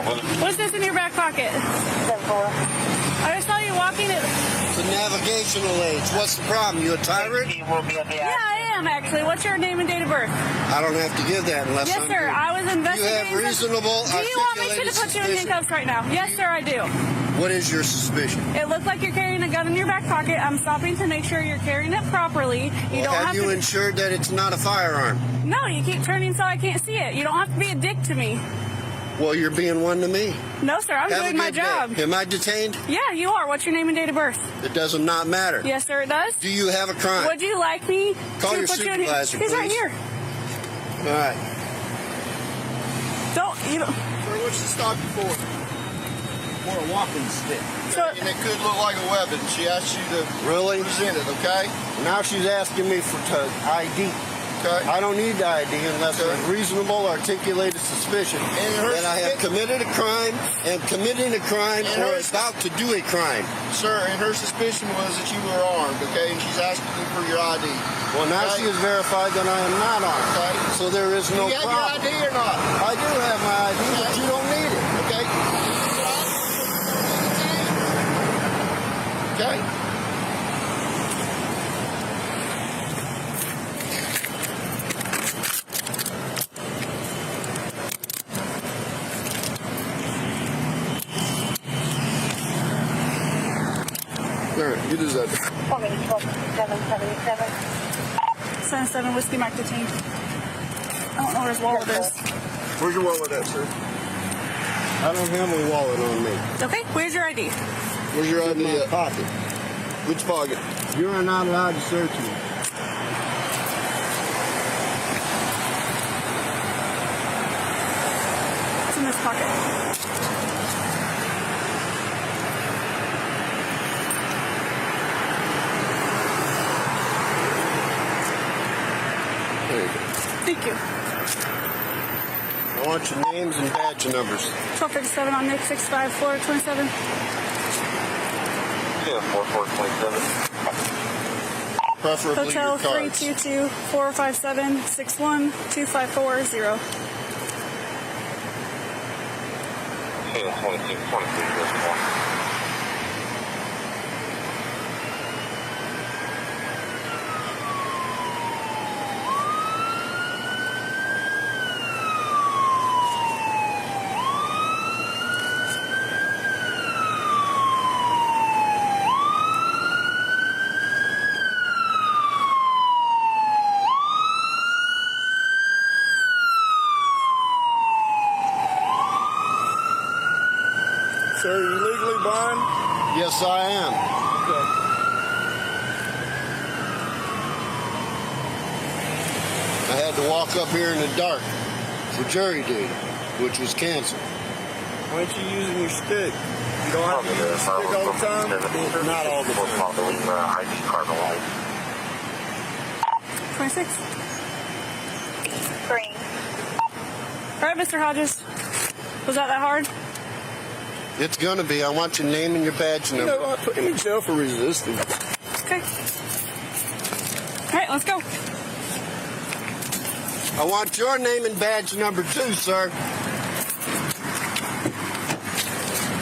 What's this in your back pocket? I just saw you walking it. It's a navigational aid. What's the problem? You a tyrant? Yeah, I am actually. What's your name and date of birth? I don't have to give that unless Yes, I'm sir. here. I was investigating. You have reasonable, Do you want me to articulated put you in suspicion. handcuffs right now? Yes, sir, I do. What is your suspicion? It looks like you're carrying a gun in your back pocket. I'm stopping to make sure you're carrying it properly. You don't Have you to... ensured that it's not a firearm? No, you keep turning so I can't see it. You don't have to be a dick to me. Well, you're being one to me. No, sir, I'm Have doing a my good day. job. Am I detained? Yeah, you are. What's your name and date of birth? It does not matter. Yes, sir, it does. Do you have a crime? Would you like me Call to your put you in? supervisor, He's right please. here. All right. You don't. Sir, what's the stop you for? For a walking stick. So, And it could look like a weapon. She asked you to Really? present it, okay? Now she's asking me for ID. Okay. I don't need the ID unless there's reasonable, articulated suspicion that I have committed a crime, am committing a crime, or about to do a crime. Sir, and her suspicion was that you were armed, okay? And she's asking you for your ID. Well, now she has verified that I am not armed. Okay. So there is no Do you have problem. your ID or not? I do have my ID, but you don't need it. Okay. Okay. All right, you deserve it. 77 Whiskey Mike detained. I don't know where his wallet is. Where's your wallet at, sir? I don't have a wallet on me. Okay, where's your ID? Where's your ID ID at? at? Pocket. Which pocket? You are not allowed to search me. It's in this pocket. There you go. Thank you. I want your names and badge numbers. 1257 on Nick 65 Florida 27. Yeah, 4427. Preferably Hotel your cards. 322 457 61 2540. Yeah, 23. Sir, are you legally blind? Yes, I am. Okay. I had to walk up here in the dark for jury duty, which was canceled. Why aren't you using your stick? You don't have to use your stick all the time? Not all the time. ID card alive. 26. Green. All right, Mr. Hodges. Was that hard? It's gonna be. I want your name and your badge You number. know what? Put him in jail for resisting. Okay. All right, let's go. I want your name and badge number too, sir.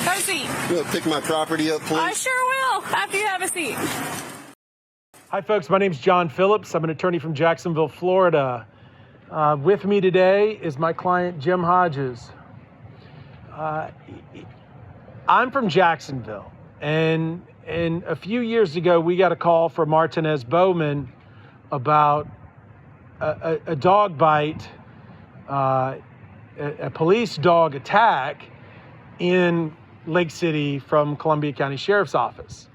Have a seat. You wanna pick my property up, I please? sure will, after you have a seat. Hi, folks. My name's John Phillips. I'm an attorney from Jacksonville, Florida. With me today is my client, Jim Hodges. I'm from Jacksonville, and a few years ago, we got a call from Martinez Bowman about a dog bite, a police dog attack in Lake City from Columbia County Sheriff's Office.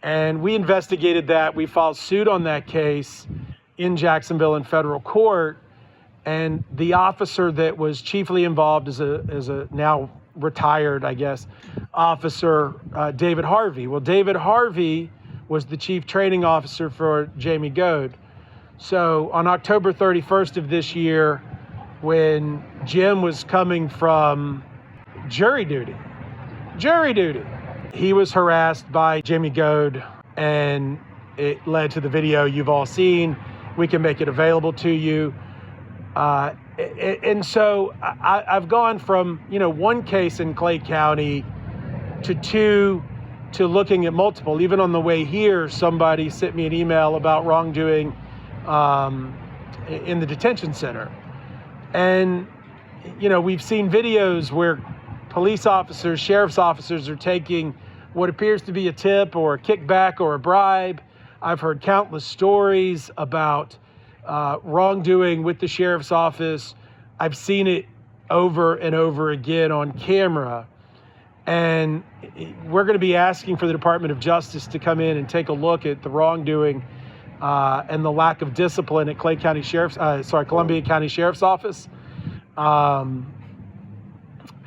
And we investigated that. We filed suit on that case in Jacksonville in federal court. And the officer that was chiefly involved is a now retired, I guess, officer, David Harvey. Well, David Harvey was the chief training officer for Jayme Gohde. So on October 31st of this year, when Jim was coming from jury duty, he was harassed by Jayme Gohde, and it led to the video you've all seen. We can make it available to you. And so I've gone from, one case in Clay County to two to looking at multiple. Even on the way here, somebody sent me an email about wrongdoing in the detention center. And, we've seen videos where police officers, sheriff's officers are taking what appears to be a tip or a kickback or a bribe. I've heard countless stories about wrongdoing with the sheriff's office. I've seen it over and over again on camera. And we're going to be asking for the Department of Justice to come in and take a look at the wrongdoing and the lack of discipline at Columbia County Sheriff's Office.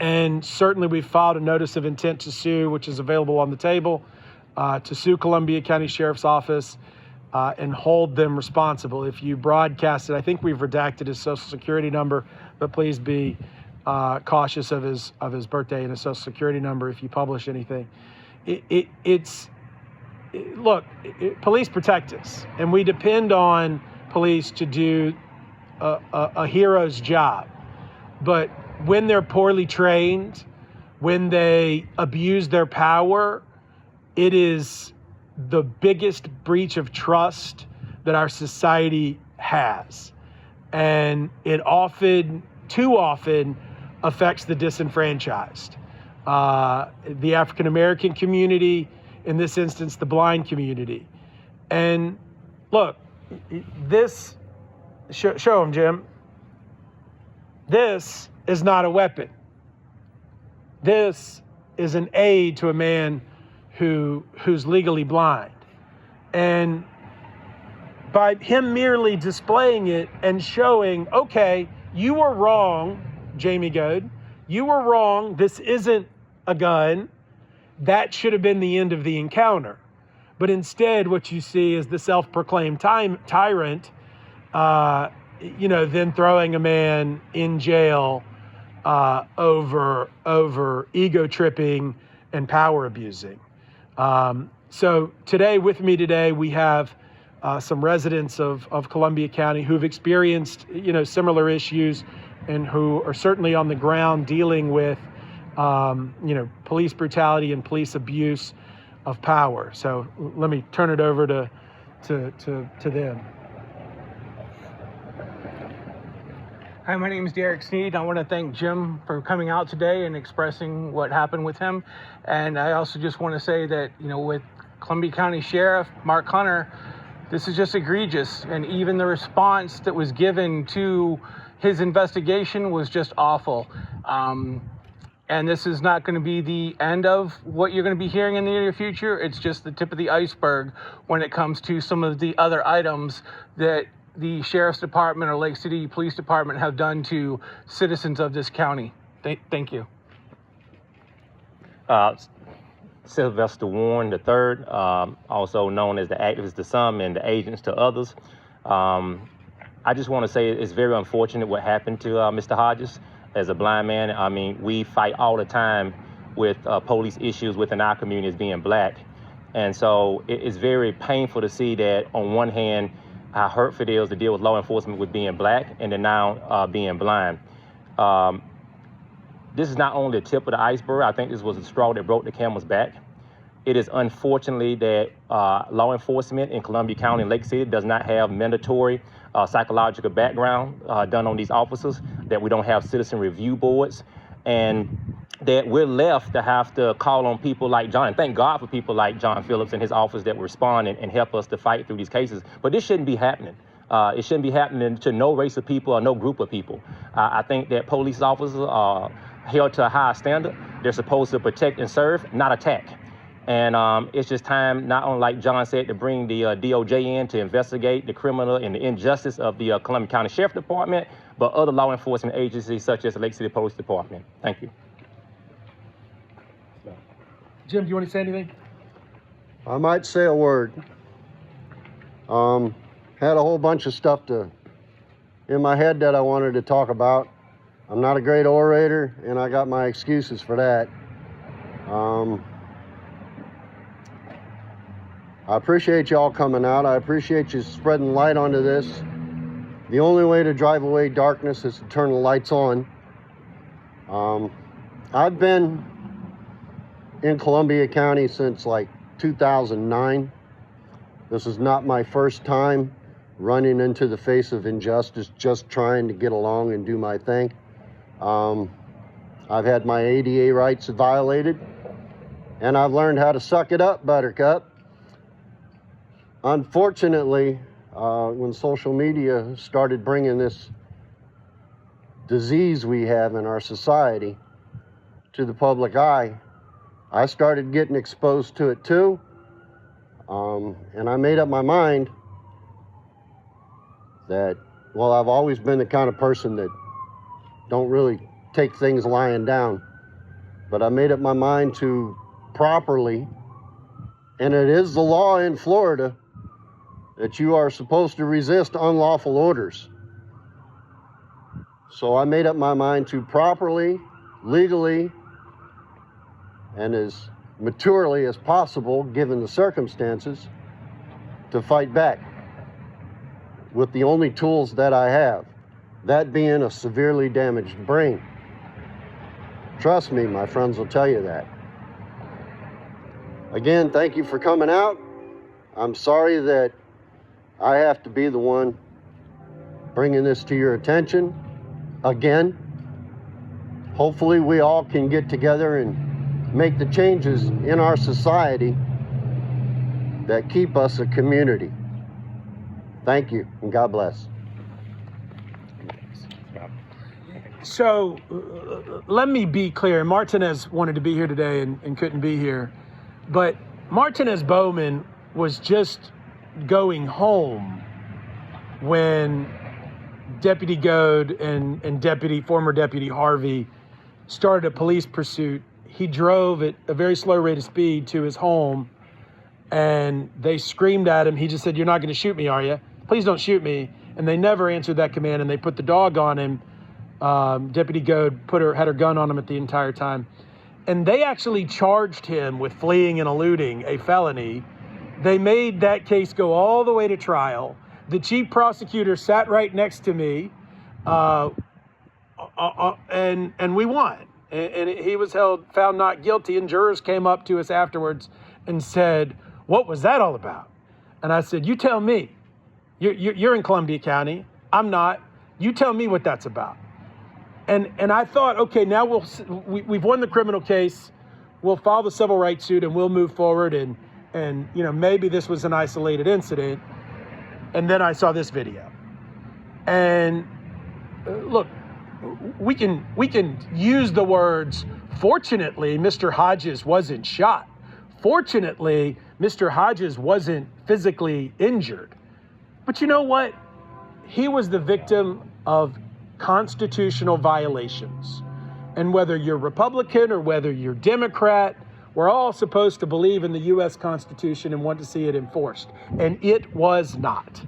And certainly we've filed a notice of intent to sue, which is available on the table, to sue Columbia County Sheriff's Office and hold them responsible. If you broadcast it, I think we've redacted his social security number, but please be cautious of his birthday and his social security number if you publish anything. Police protect us, and we depend on police to do a hero's job. But when they're poorly trained, when they abuse their power, it is the biggest breach of trust that our society has. And it too often, affects the disenfranchised. The African-American community, in this instance, the blind community. And look, this, show him, Jim. This is not a weapon. This is an aid to a man who's legally blind. And by him merely displaying it and showing, okay, you were wrong, Jayme Gohde, you were wrong, this isn't a gun, that should have been the end of the encounter. But instead, what you see is the self-proclaimed tyrant, then throwing a man in jail over ego tripping and power abusing. So with me today, we have some residents of Columbia County who've experienced, similar issues and who are certainly on the ground dealing with, police brutality and police abuse of power. So let me turn it over to them. Hi, my name is Derek Sneed. I want to thank Jim for coming out today and expressing what happened with him. And I also just want to say that, with Columbia County Sheriff Mark Hunter, this is just egregious. And even the response that was given to his investigation was just awful. And this is not going to be the end of what you're going to be hearing in the near future. It's just the tip of the iceberg when it comes to some of the other items that the Sheriff's Department or Lake City Police Department have done to citizens of this county. Thank you. Sylvester Warren III, also known as the activist to some and the agents to others. I just want to say it's very unfortunate what happened to Mr. Hodges as a blind man. I mean, we fight all the time with police issues within our community as being black. And so it's very painful to see that on one hand, how hurtful it is to deal with law enforcement with being black and then now being blind. This is not only the tip of the iceberg. I think this was the straw that broke the camel's back. It is unfortunately that law enforcement in Columbia County and Lake City does not have mandatory psychological background done on these officers, that we don't have citizen review boards, and that we're left to have to call on people like John. And thank God for people like John Phillips and his office that respond and help us to fight through these cases. But this shouldn't be happening. It shouldn't be happening to no race of people or no group of people. I think that police officers are held to a high standard. They're supposed to protect and serve, not attack. And it's just time, not only like John said, to bring the DOJ in to investigate the criminal and the injustice of the Columbia County Sheriff Department, but other law enforcement agencies such as the Lake City Police Department. Thank you. Jim, do you want to say anything? I might say a word. Had a whole bunch of stuff in my head that I wanted to talk about. I'm not a great orator, and I got my excuses for that. I appreciate y'all coming out. I appreciate you spreading light onto this, The only way to drive away darkness is to turn the lights on. I've been in Columbia County since like 2009. This is not my first time running into the face of injustice, just trying to get along and do my thing. I've had my ADA rights violated, and I've learned how to suck it up, Buttercup. Unfortunately, when social media started bringing this disease we have in our society to the public eye, I started getting exposed to it too. And I made up my mind that, well, I've always been the kind of person that don't really take things lying down. But I made up my mind to properly, and it is the law in Florida, that you are supposed to resist unlawful orders. So I made up my mind to properly, legally, and as maturely as possible, given the circumstances, to fight back with the only tools that I have, that being a severely damaged brain. Trust me, my friends will tell you that. Again, thank you for coming out. I'm sorry that I have to be the one bringing this to your attention again. Hopefully we all can get together and make the changes in our society that keep us a community. Thank you, and God bless. So let me be clear. Martinez wanted to be here today and couldn't be here. But Martinez Bowman was just going home when Deputy Gohde and former Deputy Harvey started a police pursuit. He drove at a very slow rate of speed to his home, and they screamed at him. He just said, "You're not going to shoot me, are you? Please don't shoot me." And they never answered that command, and they put the dog on him. Deputy Gohde had her gun on him at the entire time. And they actually charged him with fleeing and eluding, a felony. They made that case go all the way to trial. The chief prosecutor sat right next to me, and we won. And he was found not guilty, and jurors came up to us afterwards and said, "What was that all about?" And I said, "You tell me. You're in Columbia County. I'm not. You tell me what that's about." And I thought, okay, now we've won the criminal case. We'll file the civil rights suit and we'll move forward. And maybe this was an isolated incident. And then I saw this video. And look, we can use the words, fortunately, Mr. Hodges wasn't shot. Fortunately, Mr. Hodges wasn't physically injured. But you know what? He was the victim of constitutional violations. And whether you're Republican or whether you're Democrat, we're all supposed to believe in the U.S. Constitution and want to see it enforced. And it was not.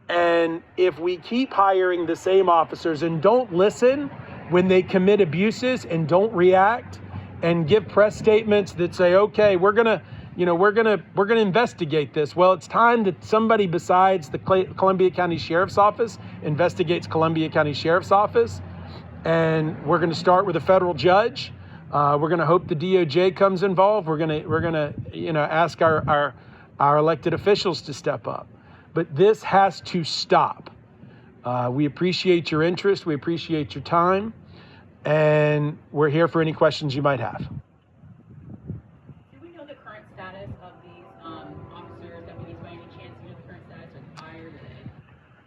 And if we keep hiring the same officers and don't listen when they commit abuses and don't react and give press statements that say, okay, we're gonna investigate this. Well, it's time that somebody besides the Columbia County Sheriff's Office investigates Columbia County Sheriff's Office. And we're gonna start with a federal judge. We're gonna hope the DOJ comes involved. We're gonna ask our elected officials to step up. But this has to stop. We appreciate your interest. We appreciate your time. And we're here for any questions you might have.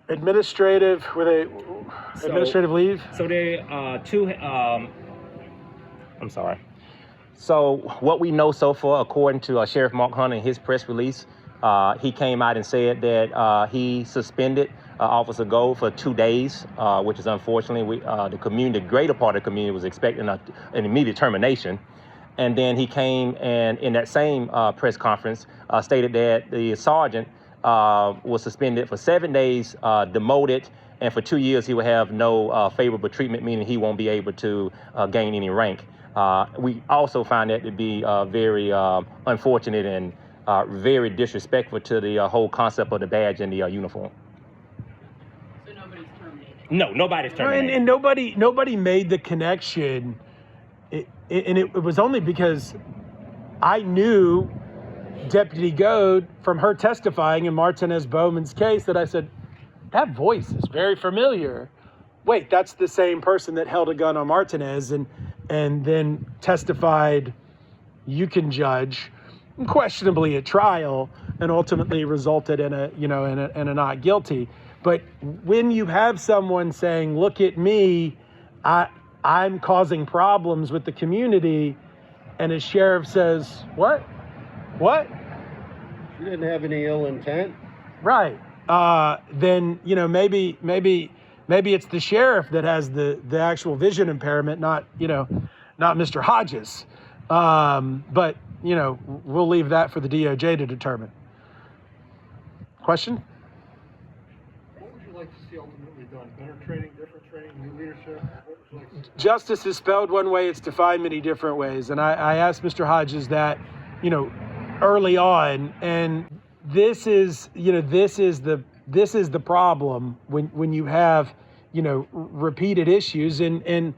Administrative leave? So there are two, I'm sorry. So what we know so far, according to Sheriff Mark Hunter in his press release, he came out and said that he suspended Officer Gohde for 2 days, which is unfortunately, the greater part of the community was expecting an immediate termination. And then he came and in that same press conference stated that the sergeant was suspended for 7 days, demoted, and for 2 years he will have no favorable treatment, meaning he won't be able to gain any rank. We also find that to be very unfortunate and very disrespectful to the whole concept of the badge and the uniform. So nobody's terminated? No, nobody's terminated. And nobody made the connection. It was only because I knew Deputy Gohde from her testifying in Martinez Bowman's case that I said, that voice is very familiar. Wait, that's the same person that held a gun on Martinez and then testified, you can judge, questionably at trial, and ultimately resulted in a not guilty. But when you have someone saying, look at me, I'm causing problems with the community, and a sheriff says, what? She didn't have any ill intent. Right. Then, maybe it's the sheriff that has the actual vision impairment, not Mr. Hodges. But, we'll leave that for the DOJ to determine. Question? What would you like to see ultimately done? Better training, different training, new leadership? What would you like to see? Justice is spelled one way, it's defined many different ways. And I asked Mr. Hodges that, early on, and this is the problem when you have, repeated issues and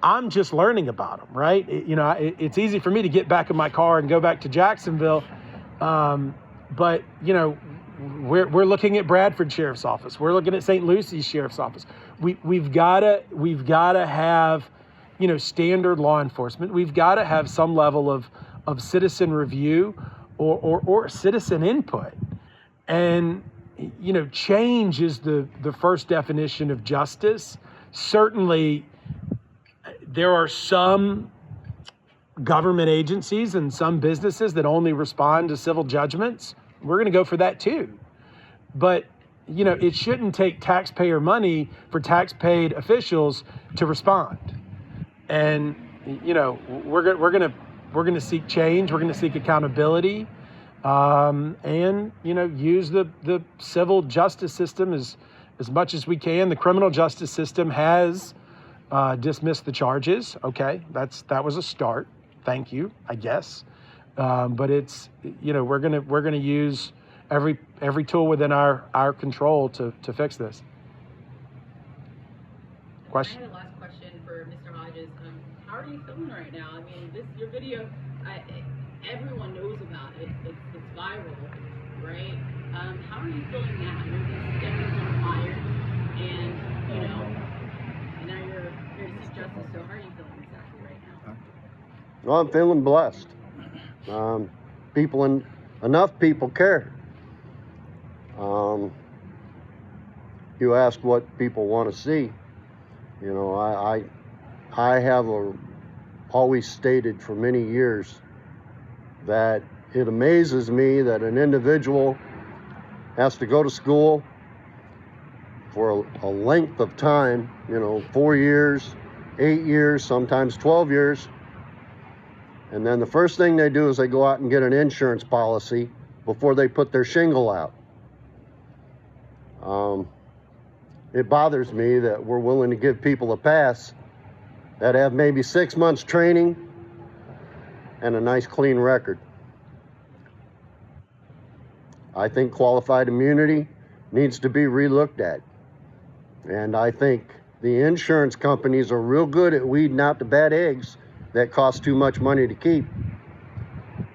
I'm just learning about them, right? It's easy for me to get back in my car and go back to Jacksonville. But we're looking at Bradford Sheriff's Office. We're looking at St. Lucie Sheriff's Office. We've gotta have, standard law enforcement. We've got to have some level of citizen review or citizen input. And, change is the first definition of justice. Certainly, there are some government agencies and some businesses that only respond to civil judgments. We're going to go for that too. But, it shouldn't take taxpayer money for tax-paid officials to respond. And, we're going to seek change. We're going to seek accountability, and use the civil justice system as much as we can. The criminal justice system has dismissed the charges. Okay, that was a start. Thank you, I guess. But it's we're gonna use every tool within our control to fix this. Question. I have a last question for Mr. Hodges. How are you feeling right now? I mean, your video, everyone knows about it. It's viral, right? How are you feeling now? You're just getting on fire, and now you're here to seek justice. So how are you feeling exactly right now? Well, I'm feeling blessed. Enough people care. You ask what people want to see. I have always stated for many years that it amazes me that an individual has to go to school for a length of time, 4 years, 8 years, sometimes 12 years. And then the first thing they do is they go out and get an insurance policy before they put their shingle out. It bothers me that we're willing to give people a pass that have maybe 6 months training and a nice clean record. I think qualified immunity needs to be relooked at. And I think the insurance companies are real good at weeding out the bad eggs that cost too much money to keep.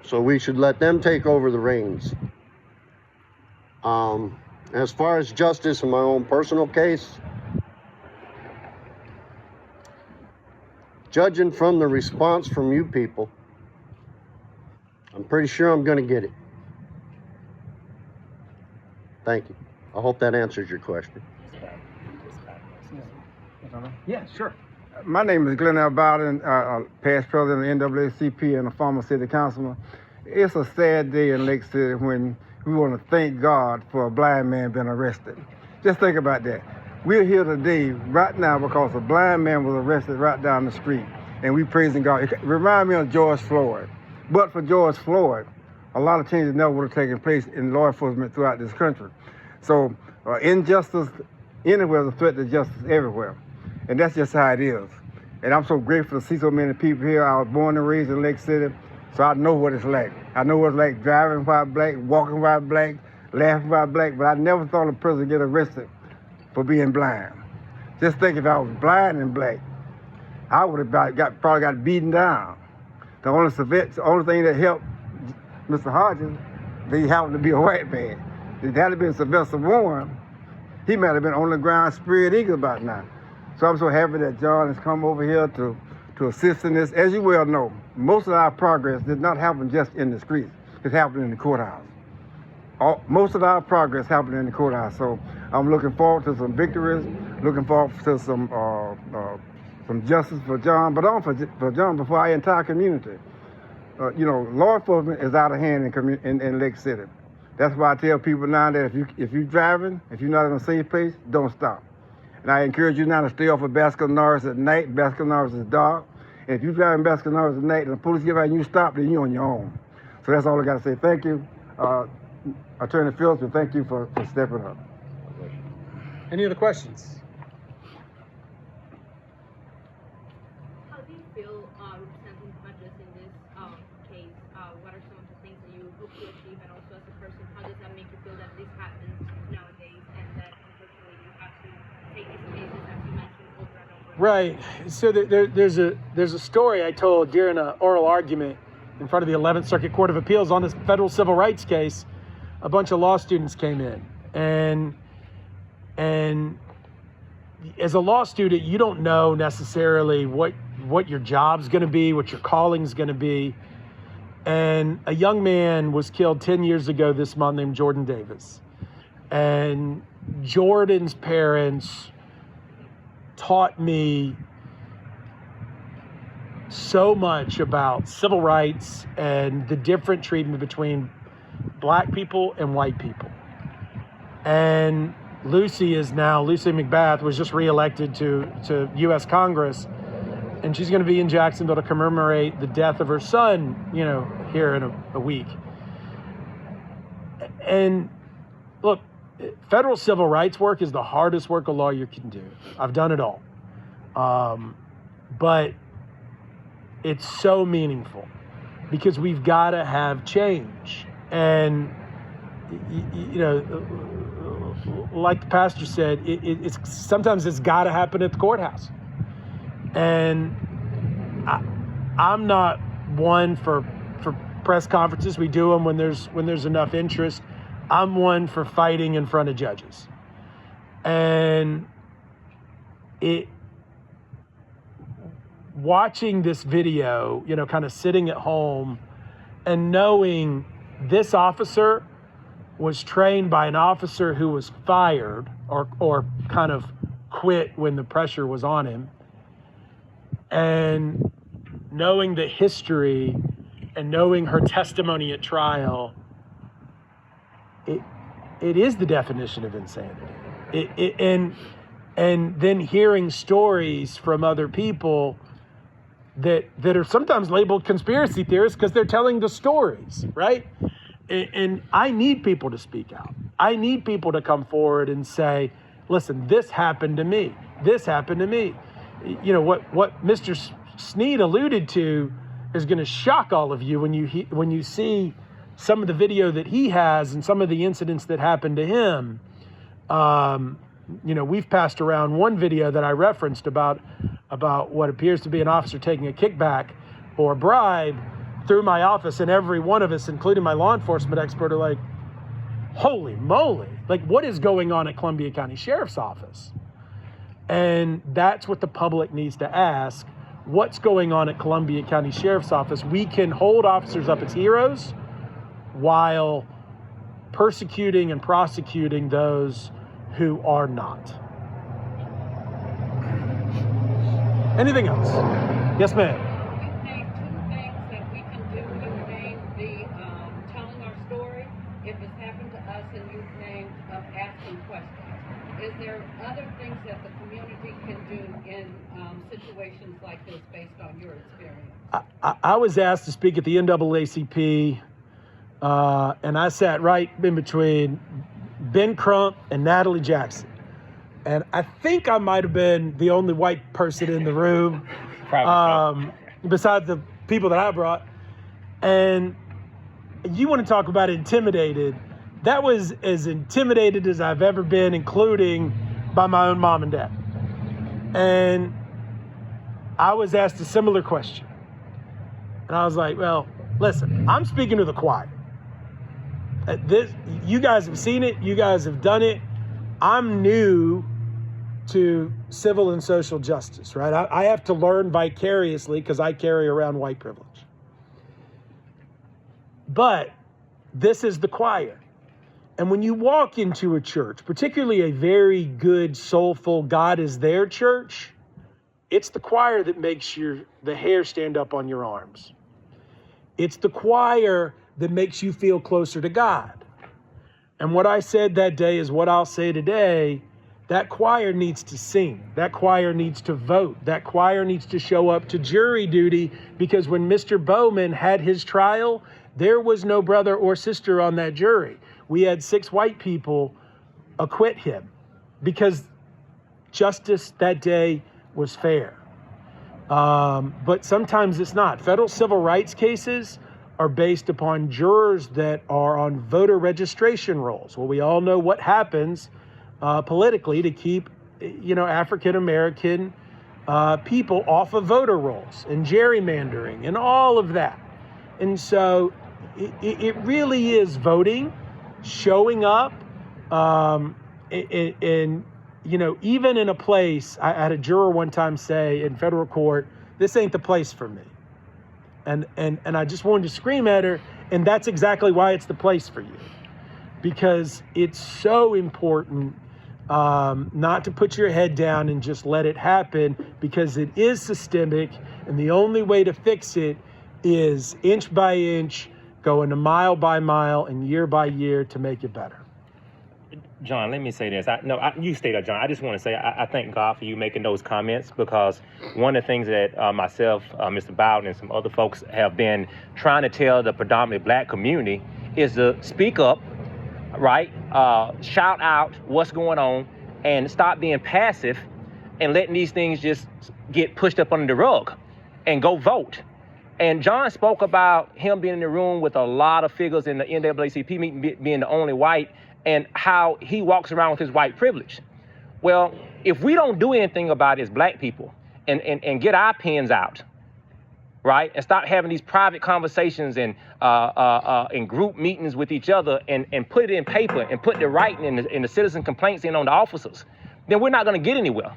So we should let them take over the reins. As far as justice in my own personal case, judging from the response from you people, I'm pretty sure I'm going to get it. Thank you. I hope that answers your question. Yeah, sure. My name is Glenn L. Bowden, past president of the NAACP and a former city councilman. It's a sad day in Lake City when we want to thank God for a blind man being arrested. Just think about that. We're here today, right now, because a blind man was arrested right down the street, and we praising God. It reminds me of George Floyd. But for George Floyd, a lot of changes never would have taken place in law enforcement throughout this country. So injustice anywhere is a threat to justice everywhere. And that's just how it is. And I'm so grateful to see so many people here. I was born and raised in Lake City, so I know what it's like. I know what it's like driving while black, walking while black, laughing while black, but I never thought a person get arrested for being blind. Just think if I was blind and black, I would have probably got beaten down. The only thing that helped Mr. Hodges, he happened to be a white man. If it had been Sylvester Warren, he might have been on the ground spread eagle about now. So I'm so happy that John has come over here to assist in this. As you well know, most of our progress did not happen just in the streets. It happened in the courthouse. Most of our progress happened in the courthouse. So I'm looking forward to some victories, looking forward to some justice for John, but also for John, but for our entire community. Law enforcement is out of hand in Lake City. That's why I tell people now that if you're driving, if you're not in a safe place, don't stop. And I encourage you now to stay off of Baskin Norris at night. Baskin Norris is dark. And if you're driving Baskin Norris at night and the police give out and you stop, then you're on your own. So that's all I got to say. Thank you, Attorney Phillips, and thank you for stepping up. Any other questions? How do you feel representing Hodges in this case? What are some of the things that you hope to achieve? And also as a person, how does that make you feel that this happens nowadays and that unfortunately you have to take these cases, as you mentioned, over and over? Right. So there's a story I told during an oral argument in front of the 11th Circuit Court of Appeals on this federal civil rights case. A bunch of law students came in, and as a law student, you don't know necessarily what your job's going to be, what your calling's going to be. And a young man was killed 10 years ago this month named Jordan Davis. And Jordan's parents taught me so much about civil rights and the different treatment between black people and white people. And Lucy McBath was just reelected to U.S. Congress, and she's going to be in Jacksonville to commemorate the death of her son, here in a week. And look, federal civil rights work is the hardest work a lawyer can do. I've done it all. But it's so meaningful because we've got to have change. And, like the pastor said, it's sometimes it's got to happen at the courthouse. And I'm not one for press conferences. We do them when there's enough interest. I'm one for fighting in front of judges. And watching this video, kind of sitting at home and knowing this officer was trained by an officer who was fired or kind of quit when the pressure was on him, and knowing the history and knowing her testimony at trial, it is the definition of insanity. And then hearing stories from other people that are sometimes labeled conspiracy theorists because they're telling the stories, right? And I need people to speak out. I need people to come forward and say, listen, this happened to me. This happened to me. What Mr. Sneed alluded to is going to shock all of you when you see some of the video that he has and some of the incidents that happened to him. We've passed around one video that I referenced about what appears to be an officer taking a kickback or a bribe through my office, and every one of us, including my law enforcement expert, are like, holy moly, like what is going on at Columbia County Sheriff's Office? And that's what the public needs to ask. What's going on at Columbia County Sheriff's Office? We can hold officers up as heroes while persecuting and prosecuting those who are not. Anything else? Yes, ma'am. Is there other things that the community can do in situations like this based on your experience? I was asked to speak at the NAACP, and I sat right in between Ben Crump and Natalie Jackson. And I think I might have been the only white person in the room, besides the people that I brought. And you want to talk about intimidated. That was as intimidated as I've ever been, including by my own mom and dad. And I was asked a similar question. And I was like, well, listen, I'm speaking to the choir. You guys have seen it. You guys have done it. I'm new to civil and social justice, right? I have to learn vicariously because I carry around white privilege. But this is the choir. And when you walk into a church, particularly a very good, soulful, God is there church, it's the choir that makes the hair stand up on your arms. It's the choir that makes you feel closer to God. And what I said that day is what I'll say today. That choir needs to sing. That choir needs to vote. That choir needs to show up to jury duty, because when Mr. Bowman had his trial, there was no brother or sister on that jury. We had 6 white people acquit him because justice that day was fair. But sometimes it's not. Federal civil rights cases are based upon jurors that are on voter registration rolls. Well, we all know what happens politically to keep, African-American people off of voter rolls and gerrymandering and all of that. And so it really is voting, showing up, and even in a place, I had a juror one time say in federal court, this ain't the place for me. And I just wanted to scream at her, and that's exactly why it's the place for you. Because it's so important not to put your head down and just let it happen, because it is systemic, and the only way to fix it is inch by inch, going mile by mile and year by year to make it better. John, let me say this. You stay there, John. I just want to say I thank God for you making those comments, because one of the things that myself, Mr. Bowden, and some other folks have been trying to tell the predominantly black community is to speak up, right? Shout out what's going on and stop being passive and letting these things just get pushed up under the rug, and go vote. And John spoke about him being in the room with a lot of figures in the NAACP meeting, being the only white, and how he walks around with his white privilege. Well, if we don't do anything about it as black people and get our pens out, right, and stop having these private conversations and in group meetings with each other, and put it in paper and put the writing and the citizen complaints in on the officers, then we're not going to get anywhere.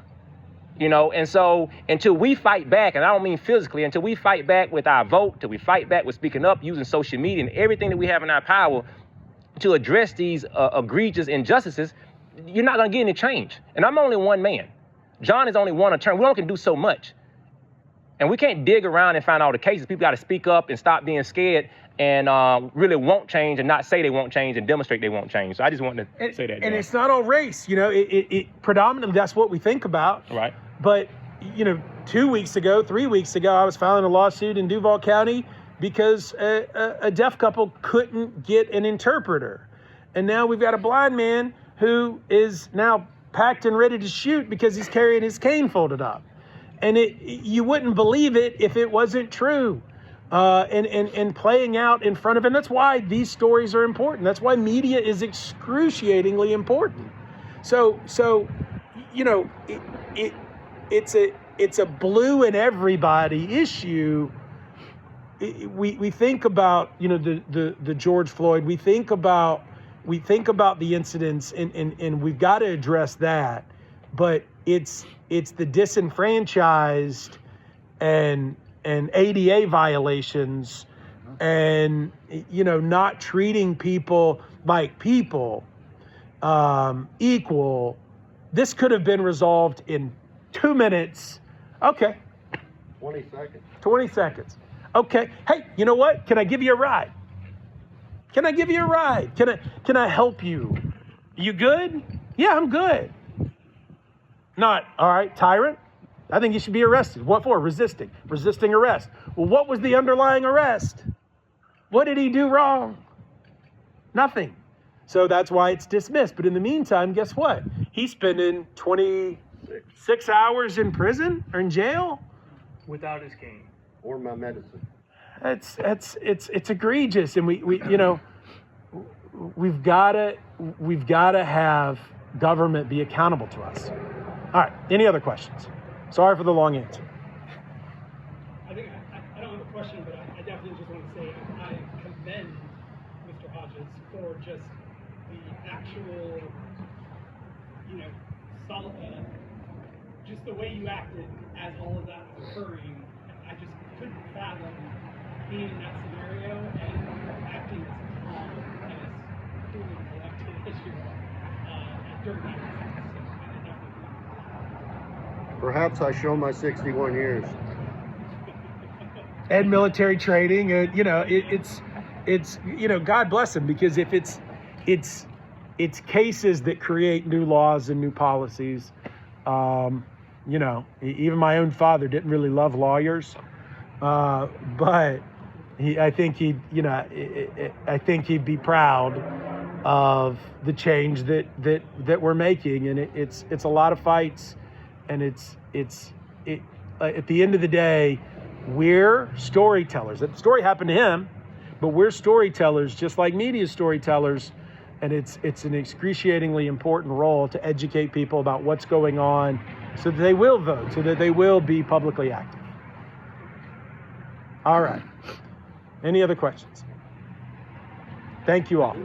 And so until we fight back, and I don't mean physically, until we fight back with our vote, till we fight back with speaking up, using social media and everything that we have in our power to address these egregious injustices, you're not going to get any change. And I'm only one man. John is only one attorney. We only can do so much. And we can't dig around and find all the cases. People got to speak up and stop being scared and really won't change, and not say they won't change and demonstrate they won't change. So I just wanted to say that. And John. it's not all race. It predominantly, that's what we think about. Right. But, 3 weeks ago, I was filing a lawsuit in Duval County because a deaf couple couldn't get an interpreter. And now we've got a blind man who is now packed and ready to shoot because he's carrying his cane folded up. And you wouldn't believe it if it wasn't true. And playing out in front of him. That's why these stories are important. That's why media is excruciatingly important. So it's a blue in everybody issue. We think about the George Floyd. We think about the incidents, and we've got to address that. But it's the disenfranchised and ADA violations, and not treating people like people, equal. This could have been resolved in 2 minutes. Okay. 20 seconds. 20 seconds. Okay. Hey, you know what? Can I give you a ride? Can I give you a ride? Can I help you? You good? Yeah, I'm good. Not, all right, tyrant. I think you should be arrested. What for? Resisting arrest. Well, what was the underlying arrest? What did he do wrong? Nothing. So that's why it's dismissed. But in the meantime, guess what? He's spending 26 hours in prison or in jail Without his cane. Or my medicine. It's egregious, and we've got to have government be accountable to us. All right, any other questions? Sorry for the long answer. I think I don't have a question, but I definitely just want to say I commend Mr. Hodges for just the actual, just the way you acted as all of that was occurring. I just couldn't fathom being in that scenario and acting as calm and as cool and collected as you are during that instance. So I definitely. Perhaps I show my 61 years. And military training, and it's God bless him, because if it's cases that create new laws and new policies. Even my own father didn't really love lawyers, but I think he'd be proud of the change that we're making, and it's a lot of fights, and at the end of the day, we're storytellers. That story happened to him, but we're storytellers, just like media storytellers. And it's an excruciatingly important role to educate people about what's going on so that they will vote, so that they will be publicly active. All right. Any other questions? Thank you all.